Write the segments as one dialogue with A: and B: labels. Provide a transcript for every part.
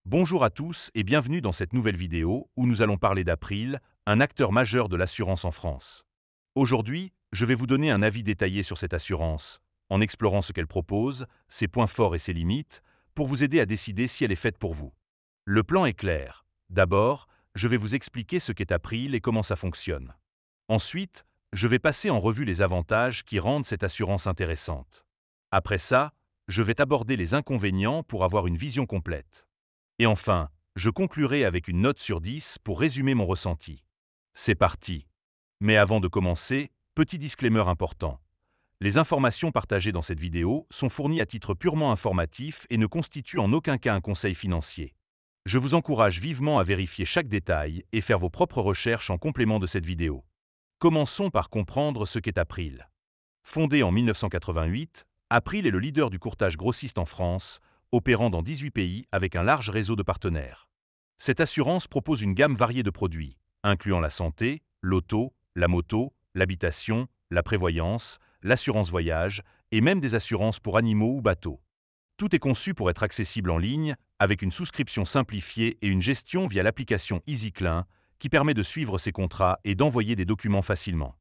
A: Bonjour à tous et bienvenue dans cette nouvelle vidéo où nous allons parler d'April, un acteur majeur de l'assurance en France. Aujourd'hui, je vais vous donner un avis détaillé sur cette assurance, en explorant ce qu'elle propose, ses points forts et ses limites, pour vous aider à décider si elle est faite pour vous. Le plan est clair. D'abord, je vais vous expliquer ce qu'est April et comment ça fonctionne. Ensuite, je vais passer en revue les avantages qui rendent cette assurance intéressante. Après ça, je vais aborder les inconvénients pour avoir une vision complète. Et enfin, je conclurai avec une note sur 10 pour résumer mon ressenti. C'est parti. Mais avant de commencer, petit disclaimer important. Les informations partagées dans cette vidéo sont fournies à titre purement informatif et ne constituent en aucun cas un conseil financier. Je vous encourage vivement à vérifier chaque détail et faire vos propres recherches en complément de cette vidéo. Commençons par comprendre ce qu'est April. Fondé en 1988, April est le leader du courtage grossiste en France, opérant dans 18 pays avec un large réseau de partenaires. Cette assurance propose une gamme variée de produits, incluant la santé, l'auto, la moto, l'habitation, la prévoyance, l'assurance voyage et même des assurances pour animaux ou bateaux. Tout est conçu pour être accessible en ligne, avec une souscription simplifiée et une gestion via l'application EasyClaim qui permet de suivre ses contrats et d'envoyer des documents facilement.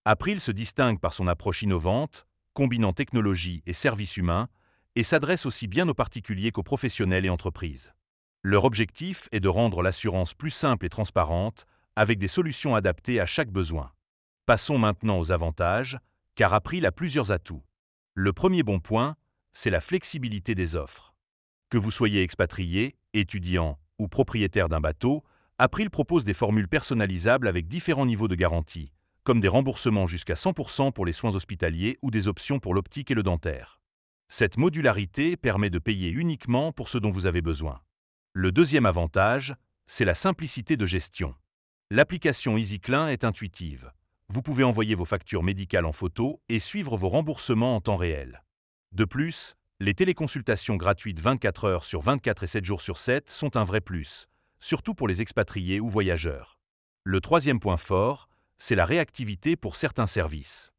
A: April se distingue par son approche innovante, combinant technologie et services humains, et s'adresse aussi bien aux particuliers qu'aux professionnels et entreprises. Leur objectif est de rendre l'assurance plus simple et transparente, avec des solutions adaptées à chaque besoin. Passons maintenant aux avantages, car April a plusieurs atouts. Le premier bon point, c'est la flexibilité des offres. Que vous soyez expatrié, étudiant ou propriétaire d'un bateau, April propose des formules personnalisables avec différents niveaux de garantie, comme des remboursements jusqu'à 100% pour les soins hospitaliers ou des options pour l'optique et le dentaire. Cette modularité permet de payer uniquement pour ce dont vous avez besoin. Le deuxième avantage, c'est la simplicité de gestion. L'application EasyClaim est intuitive. Vous pouvez envoyer vos factures médicales en photo et suivre vos remboursements en temps réel. De plus, les téléconsultations gratuites 24 heures sur 24 et 7 jours sur 7 sont un vrai plus, surtout pour les expatriés ou voyageurs. Le troisième point fort, c'est la réactivité pour certains services.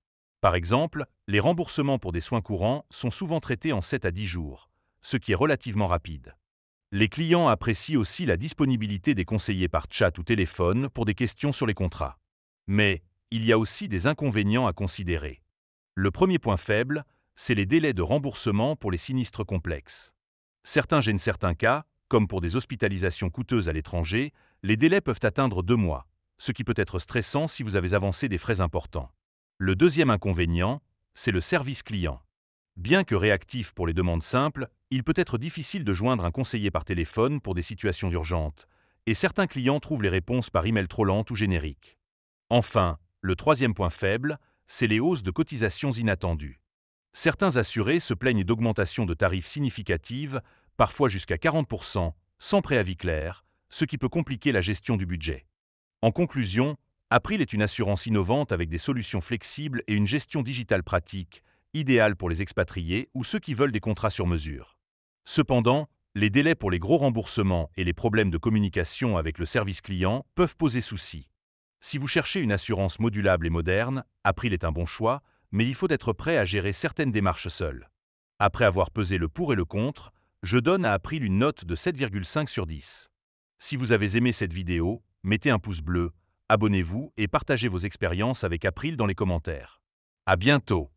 A: Par exemple, les remboursements pour des soins courants sont souvent traités en 7 à 10 jours, ce qui est relativement rapide. Les clients apprécient aussi la disponibilité des conseillers par chat ou téléphone pour des questions sur les contrats. Mais il y a aussi des inconvénients à considérer. Le premier point faible, c'est les délais de remboursement pour les sinistres complexes. Certains gênent certains cas, comme pour des hospitalisations coûteuses à l'étranger, les délais peuvent atteindre 2 mois, ce qui peut être stressant si vous avez avancé des frais importants. Le deuxième inconvénient, c'est le service client. Bien que réactif pour les demandes simples, il peut être difficile de joindre un conseiller par téléphone pour des situations urgentes, et certains clients trouvent les réponses par email trop lentes ou génériques. Enfin, le troisième point faible, c'est les hausses de cotisations inattendues. Certains assurés se plaignent d'augmentations de tarifs significatives, parfois jusqu'à 40%, sans préavis clair, ce qui peut compliquer la gestion du budget. En conclusion, April est une assurance innovante avec des solutions flexibles et une gestion digitale pratique, idéale pour les expatriés ou ceux qui veulent des contrats sur mesure. Cependant, les délais pour les gros remboursements et les problèmes de communication avec le service client peuvent poser souci. Si vous cherchez une assurance modulable et moderne, April est un bon choix, mais il faut être prêt à gérer certaines démarches seul. Après avoir pesé le pour et le contre, je donne à April une note de 7,5 sur 10. Si vous avez aimé cette vidéo, mettez un pouce bleu, abonnez-vous et partagez vos expériences avec April dans les commentaires. À bientôt!